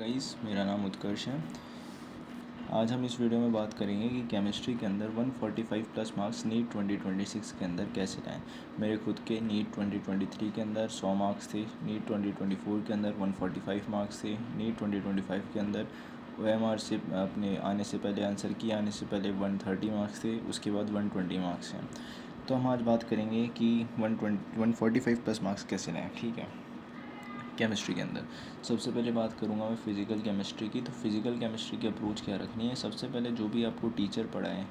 Guys, मेरा नाम उत्कर्ष है। आज हम इस वीडियो में बात करेंगे कि केमिस्ट्री के अंदर 145 प्लस मार्क्स नीट 2026 के अंदर कैसे लाएं। मेरे खुद के नीट 2023 के अंदर 100 मार्क्स थे, नीट 2024 के अंदर 145 मार्क्स थे, नीट 2025 के अंदर OMR से अपने आने से पहले आंसर किया, आने से पहले 130 मार्क्स थे, उसके बाद 120 मार्क्स हैं। तो हम आज बात करेंगे कि 145 प्लस मार्क्स कैसे लाएँ। ठीक है, केमिस्ट्री के अंदर सबसे पहले बात करूँगा मैं फ़िज़िकल केमिस्ट्री की। तो फ़िज़िकल केमिस्ट्री की अप्रोच क्या रखनी है। सबसे पहले जो भी आपको टीचर पढ़ाएं,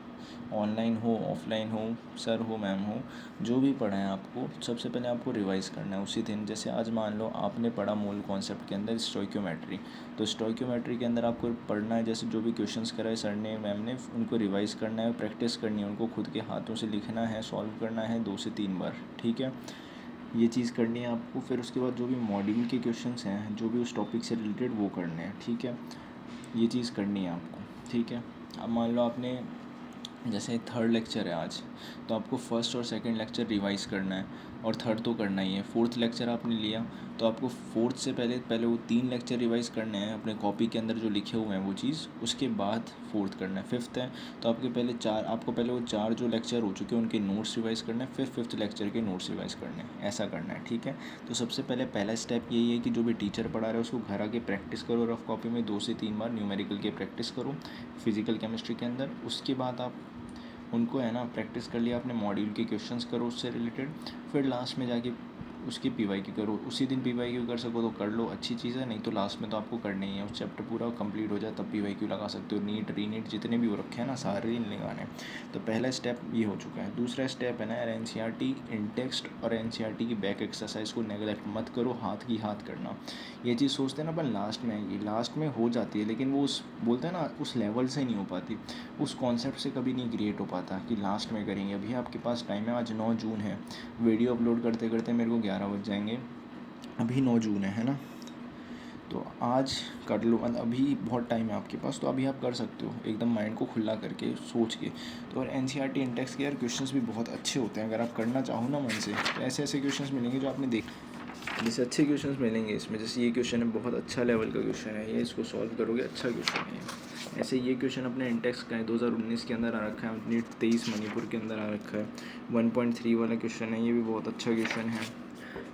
ऑनलाइन हो ऑफलाइन हो, सर हो मैम हो, जो भी पढ़ाएं आपको सबसे पहले आपको रिवाइज़ करना है उसी दिन। जैसे आज मान लो आपने पढ़ा मोल कॉन्सेप्ट के अंदर स्टोइक्योमेट्री, तो स्टोइक्योमेट्री के अंदर आपको पढ़ना है, जैसे जो भी क्वेश्चंस कराए सर ने मैम ने उनको रिवाइज़ करना है, प्रैक्टिस करनी है, उनको खुद के हाथों से लिखना है, सॉल्व करना है 2 से 3 बार। ठीक है, ये चीज़ करनी है आपको। फिर उसके बाद जो भी मॉड्यूल के क्वेश्चंस हैं, जो भी उस टॉपिक से रिलेटेड, वो करने हैं। ठीक है, ये चीज़ करनी है आपको। ठीक है, अब मान लो आपने जैसे थर्ड लेक्चर है आज, तो आपको फर्स्ट और सेकंड लेक्चर रिवाइज़ करना है, और थर्ड तो करना ही है। फोर्थ लेक्चर आपने लिया तो आपको फोर्थ से पहले पहले वो 3 लेक्चर रिवाइज़ करने हैं अपने कॉपी के अंदर जो लिखे हुए हैं वो चीज़, उसके बाद फोर्थ करना है। फिफ्थ है तो आपको पहले वो 4 जो लेक्चर हो चुके हैं उनके नोट्स रिवाइज़ करने हैं, फिर फिफ्थ लेक्चर के नोट्स रिवाइज़ करने हैं, ऐसा करना है। ठीक है, तो सबसे पहला स्टेप यही है कि जो भी टीचर पढ़ा रहा है उसको घर आके प्रैक्टिस करो, रफ कॉपी में 2 से 3 बार न्यूमेरिकल के प्रैक्टिस करो फिज़िकल केमिस्ट्री के अंदर। उसके बाद आप उनको है ना प्रैक्टिस कर लिया आपने, मॉड्यूल के क्वेश्चंस करो उससे रिलेटेड, फिर लास्ट में जाके उसकी PYQ करो। उसी दिन PYQ कर सको तो कर लो, अच्छी चीज़ है, नहीं तो लास्ट में तो आपको करना ही है। उस चैप्टर पूरा कंप्लीट हो जाए तब PYQ लगा सकते हो। नीट रीनीट जितने भी हो रखे हैं ना, सारे इन लगाने। तो पहला स्टेप ये हो चुका है। दूसरा स्टेप है ना यार, NCERT इन टेक्स्ट और NCERT की बैक एक्सरसाइज को नेगलेक्ट मत करो, हाथ की हाथ करना। ये चीज़ सोचते हैं ना अपन लास्ट में आएगी, लास्ट में हो जाती है, लेकिन वो उस बोलते हैं ना उस लेवल से नहीं हो पाती, उस कॉन्सेप्ट से कभी नहीं क्रिएट हो पाता कि लास्ट में करेंगे। अभी आपके पास टाइम है, आज 9 जून है, वीडियो अपलोड करते करते मेरे को 11 बज जाएंगे, अभी 9 जून है ना, तो आज कर लो, अभी बहुत टाइम है आपके पास, तो अभी आप कर सकते हो एकदम माइंड को खुला करके सोच के। तो और NCERT इंटेक्स के यार क्वेश्चंस भी बहुत अच्छे होते हैं, अगर आप करना चाहो ना मन से, तो ऐसे ऐसे क्वेश्चंस मिलेंगे जो आपने जैसे अच्छे क्वेश्चंस मिलेंगे इसमें। जैसे ये क्वेश्चन है, बहुत अच्छा लेवल का क्वेश्चन है ये, इसको सॉल्व करोगे, अच्छा क्वेश्चन है ये। ऐसे ये क्वेश्चन अपने इंटेक्स का है, 2019 के अंदर आ रखा है, नीट 23 मणिपुर के अंदर आ रखा है। 1.3 वाला क्वेश्चन है, ये भी बहुत अच्छा क्वेश्चन है।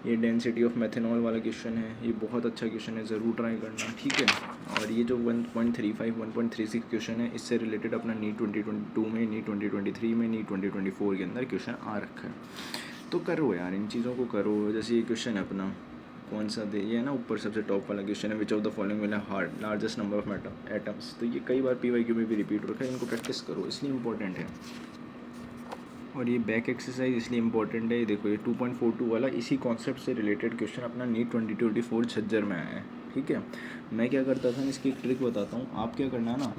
ये डेंसिटी ऑफ मेथनॉल वाला क्वेश्चन है, ये बहुत अच्छा क्वेश्चन है, ज़रूर ट्राई करना। ठीक है, और ये जो 1.35 1.36 क्वेश्चन है, इससे रिलेटेड अपना नीट 2022 में, नीट 2023 में, नीट 2024 के अंदर क्वेश्चन आ रखा है। तो करो यार, इन चीज़ों को करो। जैसे ये क्वेश्चन है अपना, कौन सा दे, ये है ना ऊपर सबसे टॉप वाला क्वेश्चन है, which of the following will hard largest number of atoms. तो ये कई बार PYQ में भी रिपीट हो रखा है, इनको प्रैक्टिस करो, इसलिए इंपॉर्टेंट है। और ये बैक एक्सरसाइज इसलिए इंपॉर्टेंट है, ये देखो ये 2.42 वाला इसी कॉन्सेप्ट से रिलेटेड क्वेश्चन अपना नीट 2024 झज्जर में आया है। ठीक है, मैं क्या करता था, इसकी एक ट्रिक बताता हूँ, आप क्या करना है ना,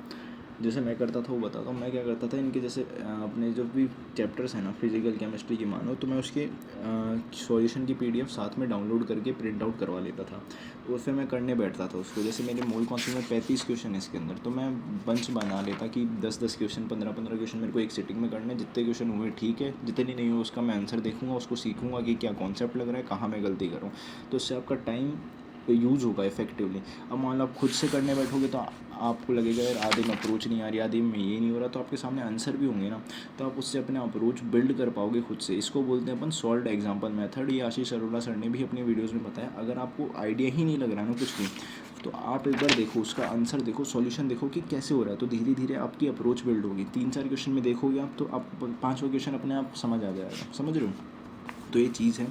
जैसे मैं करता था वो बताता हूँ। मैं क्या करता था, इनके जैसे अपने जो भी चैप्टर्स हैं ना फिजिकल केमिस्ट्री की मानो, तो मैं उसके सॉल्यूशन की PDF साथ में डाउनलोड करके प्रिंट आउट करवा लेता था, तो फिर मैं करने बैठता था उसको। जैसे मेरे मोल कॉन्सेप्ट में 35 क्वेश्चन है इसके अंदर, तो मैं बंच बना लेता कि 10-10 क्वेश्चन, 15-15 क्वेश्चन मेरे को एक सिटिंग में करने। जितने क्वेश्चन हुए ठीक है, जितने नहीं हुए उसका मैं आंसर देखूंगा, उसको सीखूंगा कि क्या कॉन्सेप्ट लग रहा है, कहाँ मैं गलती करूँ, तो इससे आपका टाइम यूज़ होगा इफेक्टिवली। अब मान लो आप खुद से करने बैठोगे तो आपको लगेगा यार आधे में अप्रोच नहीं आ रही, आधे में ये नहीं हो रहा, तो आपके सामने आंसर भी होंगे ना, तो आप उससे अपने अप्रोच बिल्ड कर पाओगे खुद से। इसको बोलते हैं अपन सॉल्व्ड एग्जाम्पल मेथड। ये आशीष अरोड़ा सर ने भी अपनी वीडियोज़ में बताया। अगर आपको आइडिया ही नहीं लग रहा है ना कुछ भी, तो आप एक बार देखो, उसका आंसर देखो, सॉल्यूशन देखो कि कैसे हो रहा है, तो धीरे धीरे आपकी अप्रोच बिल्ड होगी। 3-4 क्वेश्चन में देखोगे आप, तो आप 5वां क्वेश्चन अपने आप समझ आ जाएगा। समझ रहे हो, तो ये चीज़ है।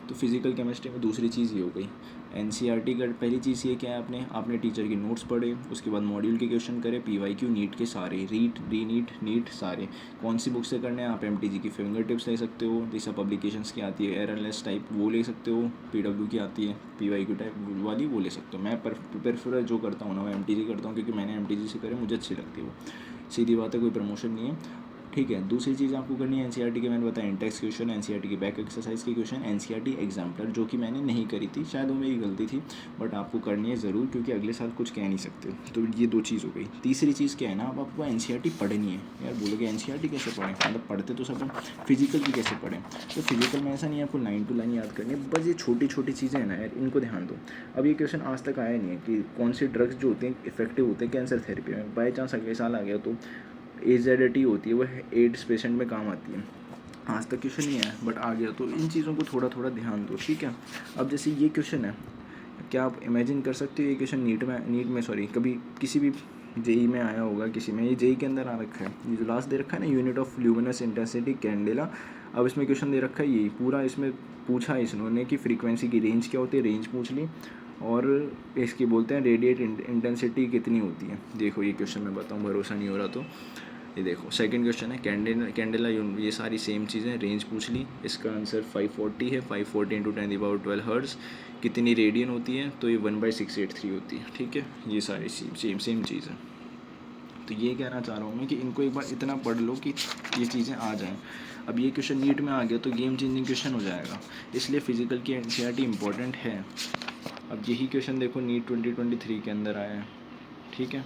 तो फिज़िकल केमिस्ट्री में दूसरी चीज़ ये हो गई। NCERT का पहली चीज़ ये क्या है, आपने टीचर के नोट्स पढ़े, उसके बाद मॉड्यूल के क्वेश्चन करे, PYQ नीट के सारे, नीट सारे। कौन सी बुक से करने हैं, आप MTG की फिंगर टिप्स ले सकते हो, जैसा पब्लिकेशंस की आती है एररलेस टाइप, वो ले सकते हो। PW की आती है PYQ टाइप वाली, वो ले सकते हो। मैं प्रेफर जो करता हूँ ना, मैं MTG करता हूँ, क्योंकि मैंने MTG से करे, मुझे अच्छी लगती है वो। सीधी बात है, कोई प्रमोशन नहीं है। ठीक है। दूसरी चीज़ आपको करनी है एनसीईआरटी के, मैंने बताया इंटेक्स क्वेश्चन, एनसीईआरटी की बैक एक्सरसाइज की क्वेश्चन, एनसीईआरटी एग्जाम्पलर, जो कि मैंने नहीं करी थी, शायद वो मेरी गलती थी, बट आपको करनी है ज़रूर, क्योंकि अगले साल कुछ कह नहीं सकते। तो ये 2 चीज़ हो गई। तीसरी चीज़ क्या है ना, अब आपको एनसीईआरटी पढ़नी है। यार बोलोगे एनसीईआरटी कैसे पढ़ें, मतलब पढ़ते तो सब हम, फिजिकल की कैसे पढ़ें? तो फिजिकल में ऐसा नहीं है आपको लाइन टू लाइन याद करनी है, बस ये छोटी छोटी चीज़ें हैं ना यार, इनको ध्यान दो। अब ये क्वेश्चन आज तक आया नहीं है कि कौन से ड्रग्स जो होते हैं इफेक्टिव होते हैं कैंसर थेरेपी में। बाई चांस अगले साल आ गया तो एजेडिटी होती है, वह एड्स पेशेंट में काम आती है। आज तक क्वेश्चन नहीं आया, बट आ गया, तो इन चीज़ों को थोड़ा थोड़ा ध्यान दो, ठीक है। अब जैसे ये क्वेश्चन है, क्या आप इमेजिन कर सकते हो ये क्वेश्चन नीट में सॉरी कभी किसी भी जेई में आया होगा, किसी में, ये जेई के अंदर आ रखा है, ये जो लास्ट दे रखा है ना, unit of luminous intensity candela. अब इसमें क्वेश्चन दे रखा है ये पूरा, इसमें पूछा इन्होंने कि फ्रीक्वेंसी की रेंज क्या होती है, रेंज पूछ ली, और इसकी बोलते हैं रेडिएट इंटेंसिटी कितनी होती है। देखो ये क्वेश्चन मैं बताऊँ, भरोसा नहीं हो रहा तो ये देखो, सेकंड क्वेश्चन है कैंडेला, ये सारी सेम चीज़ें, रेंज पूछ ली, इसका आंसर 540 है, 540 इंटू 10⁻12 हर्ट्ज़, कितनी रेडियन होती है, तो ये 1/683 होती है, ठीक है। ये सारी सेम चीज़ है। तो ये कहना चाह रहा हूँ मैं कि इनको एक बार इतना पढ़ लो कि ये चीज़ें आ जाएँ। अब ये क्वेश्चन नीट में आ गया तो गेम चेंजिंग क्वेश्चन हो जाएगा, इसलिए फिजिकल की एनसीईआरटी इंपॉर्टेंट है। अब यही क्वेश्चन देखो नीट 2023 के अंदर आया है, ठीक है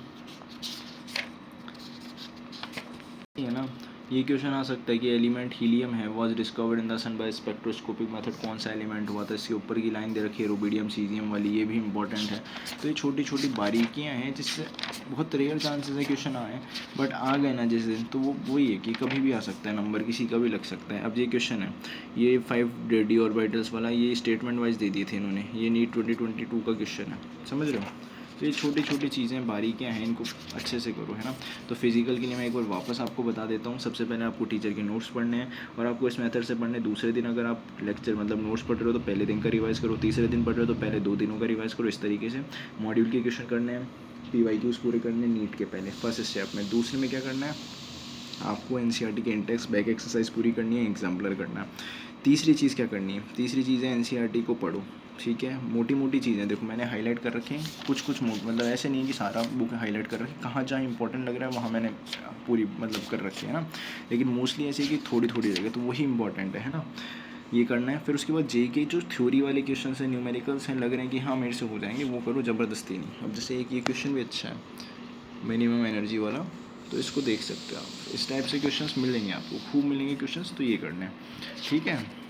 ना। ये क्वेश्चन आ सकता है कि एलिमेंट हीलियम है, was discovered in the sun by spectroscopic method, कौन सा एलिमेंट हुआ था। इसके ऊपर की लाइन दे रखी है रुबिडियम सीजियम वाली, ये भी इंपॉर्टेंट है। तो ये छोटी छोटी बारीकियां हैं जिससे बहुत रेयर चांसेस है क्वेश्चन आए, बट आ गए ना जिस दिन, तो वो वही है कि कभी भी आ सकता है, नंबर किसी का भी लग सकता है। अब ये क्वेश्चन है, ये 5 डी ऑर्बिटल्स वाला, ये स्टेटमेंट वाइज दे दिए थे इन्होंने, ये नीट 2022 का क्वेश्चन है, समझ रहे हो। तो ये छोटी छोटी चीज़ें, बारीकियाँ हैं, इनको अच्छे से करो, है ना। तो फिजिकल के लिए मैं एक बार वापस आपको बता देता हूँ। सबसे पहले आपको टीचर के नोट्स पढ़ने हैं, और आपको इस मेथड से पढ़ने। दूसरे दिन अगर आप लेक्चर मतलब नोट्स पढ़ रहे हो तो पहले दिन का रिवाइज़ करो, तीसरे दिन पढ़ रहे हो तो पहले 2 दिनों का रिवाइज़ करो। इस तरीके से मॉड्यूल के क्वेश्चन करने हैं, PYQs पूरे करने नीट के पहले फर्स्ट स्टेप में। दूसरे में क्या करना है, आपको एनसीईआरटी के इंटेक्स बैक एक्सरसाइज पूरी करनी है, एग्जाम्पलर करना है। तीसरी चीज़ क्या करनी है, तीसरी चीज़ है एनसीईआरटी को पढ़ो, ठीक है। मोटी मोटी चीज़ें देखो मैंने हाईलाइट कर रखी हैं, कुछ मतलब ऐसे नहीं कि सारा बुक हाईलाइट कर रखी, कहाँ जहाँ इंपॉर्टेंट लग रहा है वहाँ मैंने पूरी मतलब कर रखी है ना, लेकिन मोस्टली ऐसे कि थोड़ी थोड़ी जगह, तो वही इंपॉर्टेंट है ना, ये करना है। फिर उसके बाद जे के जो थ्योरी वाले क्वेश्चन हैं, न्यूमेरिकल्स हैं, लग रहे हैं कि हाँ मेरे से हो जाएंगे, वो करो, ज़बरदस्ती नहीं। अब जैसे एक ये क्वेश्चन भी अच्छा है, मिनिमम एनर्जी वाला, तो इसको देख सकते हो आप। इस टाइप से क्वेश्चंस मिलेंगे आपको, खूब मिलेंगे क्वेश्चंस, तो ये करने हैं, ठीक है।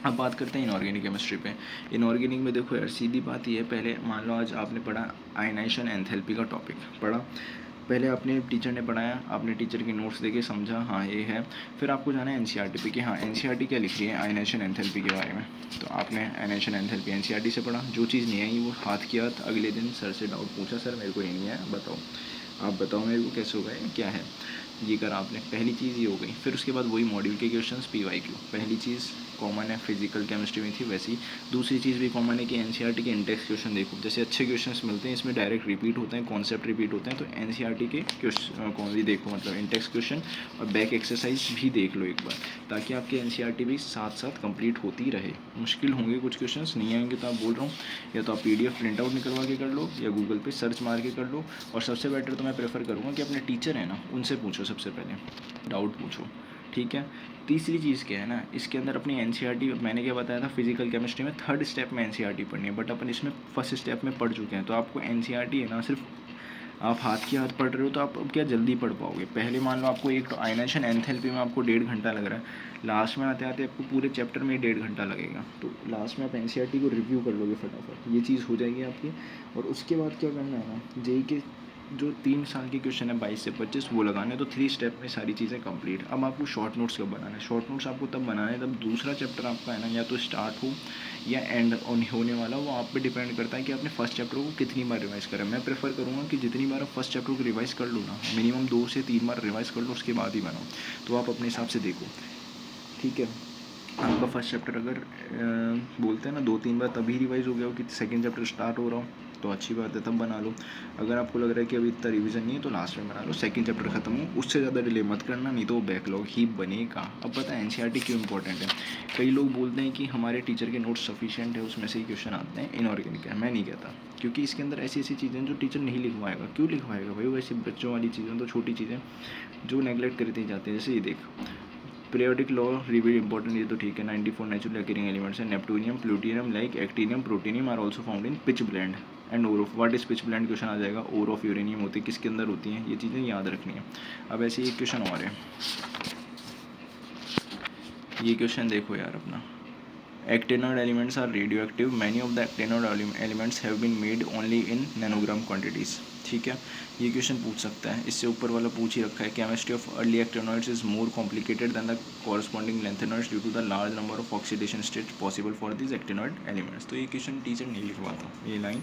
अब बात करते हैं इनऑर्गेनिक केमिस्ट्री पे। इनऑर्गेनिक में देखो यार, सीधी बात ये है, पहले मान लो आज आपने पढ़ा आयनाइजेशन एंथैल्पी का टॉपिक पढ़ा, पहले अपने टीचर ने पढ़ाया, आपने टीचर के नोट्स देखे, समझा हाँ ये है। फिर आपको जाना है एनसीईआरटी पे कि हाँ एनसीईआरटी क्या लिख रही है आयनाइजेशन एंथैल्पी के बारे में। तो आपने आयनाइजेशन एंथैल्पी एनसीईआरटी से पढ़ा, जो चीज़ नहीं आई वो हाथ किया, अगले दिन सर से डाउट पूछा, सर मेरे को ये नहीं है, बताओ, आप बताओ मेरे को कैसे होगा, क्या है, ये करा आपने। पहली चीज़ ये हो गई। फिर उसके बाद वही मॉड्यूल के क्वेश्चंस PYQ, पहली चीज़ कॉमन है, फिजिकल केमिस्ट्री में थी वैसी। दूसरी चीज़ भी कॉमन है कि एनसीईआरटी के इंडेक्स क्वेश्चन देखो, जैसे अच्छे क्वेश्चंस मिलते हैं इसमें, डायरेक्ट रिपीट होते हैं, कॉन्सेप्ट रिपीट होते हैं, तो एनसीईआरटी के क्वेश्चन कौन भी देखो, मतलब इंडेक्स क्वेश्चन और बैक एक्सरसाइज भी देख लो एक बार, ताकि आपकी एनसीईआरटी भी साथ साथ कंप्लीट होती रहे। मुश्किल होंगे कुछ क्वेश्चंस, नहीं आएंगे तो आप बोल रहा हूँ, या तो आप PDF प्रिंट आउट निकलवा के कर लो, या गूगल पे सर्च मार के कर लो, और सबसे बेटर तो मैं प्रेफर करूँगा कि अपने टीचर है ना उनसे पूछो, सबसे पहले डाउट पूछो, ठीक है। तीसरी चीज़ क्या है ना, इसके अंदर अपनी एनसीईआरटी, मैंने क्या बताया था, फिजिकल केमिस्ट्री में थर्ड स्टेप में एनसीईआरटी पढ़नी है, बट अपन इसमें फर्स्ट स्टेप में पढ़ चुके हैं। तो आपको एनसीईआरटी है ना, सिर्फ आप हाथ की हाथ पढ़ रहे हो तो आप अब क्या जल्दी पढ़ पाओगे। पहले मान लो आपको एक आयनाइजेशन एंथैल्पी में आपको 1.5 घंटा लग रहा है, लास्ट में आते आते आपको पूरे चैप्टर में 1.5 घंटा लगेगा, तो लास्ट में आप एनसीईआरटी को रिव्यू कर लोगे फटाफट, ये चीज़ हो जाएगी आपकी। और उसके बाद क्या करना है ना, जेई के जो 3 साल के क्वेश्चन है 22 से 25 वो लगाने, तो 3 स्टेप में सारी चीज़ें कंप्लीट। अब आपको शॉर्ट नोट्स कब बनाना है, शॉर्ट नोट्स आपको तब बनाना है जब दूसरा चैप्टर आपका है ना, या तो स्टार्ट हो या एंड होने वाला, वो आप पे डिपेंड करता है कि आपने फर्स्ट चैप्टर को कितनी बार रिवाइज़ करा। मैं प्रेफर करूँगा कि जितनी बार आप फर्स्ट चैप्टर को रिवाइज़ कर लो ना, मिनिमम 2 से 3 बार रिवाइज़ कर लो, उसके बाद ही बनाओ। तो आप अपने हिसाब से देखो, ठीक है। आपका फर्स्ट चैप्टर अगर बोलते हैं ना 2-3 बार तभी रिवाइज़ हो गया हो कि सेकेंड चैप्टर स्टार्ट हो रहा हो, तो अच्छी बात है, तब बना लो। अगर आपको लग रहा है कि अभी इतना रिवीजन नहीं है तो लास्ट में बना लो, सेकंड चैप्टर खत्म हो, उससे ज़्यादा डिले मत करना, नहीं तो वो बैकलॉग ही बनेगा। अब पता है एनसीईआरटी क्यों इंपॉर्टेंट है। कई लोग बोलते हैं कि हमारे टीचर के नोट्स सफिशिएंट है, उसमें से ही क्वेश्चन आते हैं इनऑर्गेनिक है। मैं नहीं कहता, क्योंकि इसके अंदर ऐसी ऐसी चीज़ें जो टीचर नहीं लिखवाएगा। क्यों लिखवाएगा भाई, वैसे बच्चों वाली चीज़ें तो छोटी चीज़ें जो नेगलेक्ट करती जाती है। जैसे ये देख, पीरियोडिक लॉ रिवील इंपॉर्टेंट, ये तो ठीक है। 94 नेचुरल अकरिंग एलिमेंट्स है। Neptunium, plutonium like actinium, protactinium are also found in pitchblende and ore of. What is pitchblende question आ जाएगा। ओर ऑफ यूरेनियम होती है, किसके अंदर होती हैं, ये चीज़ें याद रखनी है। अब ऐसे एक क्वेश्चन और है, ये क्वेश्चन देखो यार अपना। Actinoid elements are radioactive. Many of the actinoid elements have been made only in nanogram quantities. ठीक है, ये क्वेश्चन पूछ सकता है। इससे ऊपर वाला पूछ ही रखा है, chemistry of early actinoids is more complicated than the corresponding lanthanoids due to the large number of oxidation state possible for this actinoid elements. तो ये क्वेश्चन टीचर नहीं लिखवाता ये लाइन,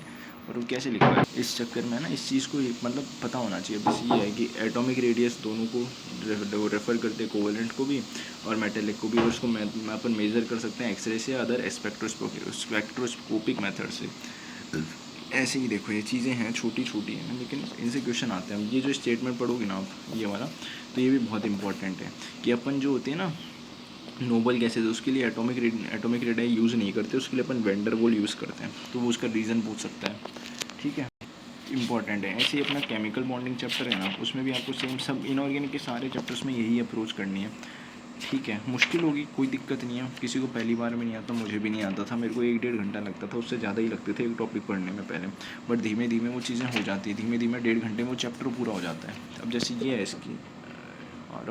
और वो कैसे लिखा है इस चक्कर में ना, इस चीज़ को मतलब पता होना चाहिए। बस ये है कि एटॉमिक रेडियस दोनों को रेफर करते हैं, कोवेलेंट को भी और मेटेलिक को भी, और उसको अपन मेजर कर सकते हैं एक्सरे से, अदर स्पेक्ट्रोस्कोपिक मेथड से। ऐसे ही देखो, ये चीज़ें हैं छोटी छोटी हैं, लेकिन इनसे क्वेश्चन आते हैं। ये जो स्टेटमेंट पढ़ोगे ना आप ये वाला, तो ये भी बहुत इंपॉर्टेंट है कि अपन जो होते हैं ना नोबल गैसेज, उसके लिए एटॉमिक रेडाई यूज़ नहीं करते, उसके लिए अपन वेंडर वॉल यूज़ करते हैं। तो वो उसका रीज़न पूछ सकता है, ठीक है, इंपॉर्टेंट है। ऐसे ही अपना केमिकल बॉन्डिंग चैप्टर है ना, उसमें भी आपको सेम सब इनऑर्गेनिक के सारे चैप्टर्स में यही अप्रोच करनी है, ठीक है। मुश्किल होगी, कोई दिक्कत नहीं है, किसी को पहली बार में नहीं आता, मुझे भी नहीं आता था, मेरे को 1-1.5 घंटा लगता था, उससे ज़्यादा ही लगते थे एक टॉपिक पढ़ने में पहले। बट धीमे धीमे वो चीज़ें हो जाती है, धीमे धीमे 1.5 घंटे में वो चैप्टर पूरा हो जाता है। अब जैसे ये है इसकी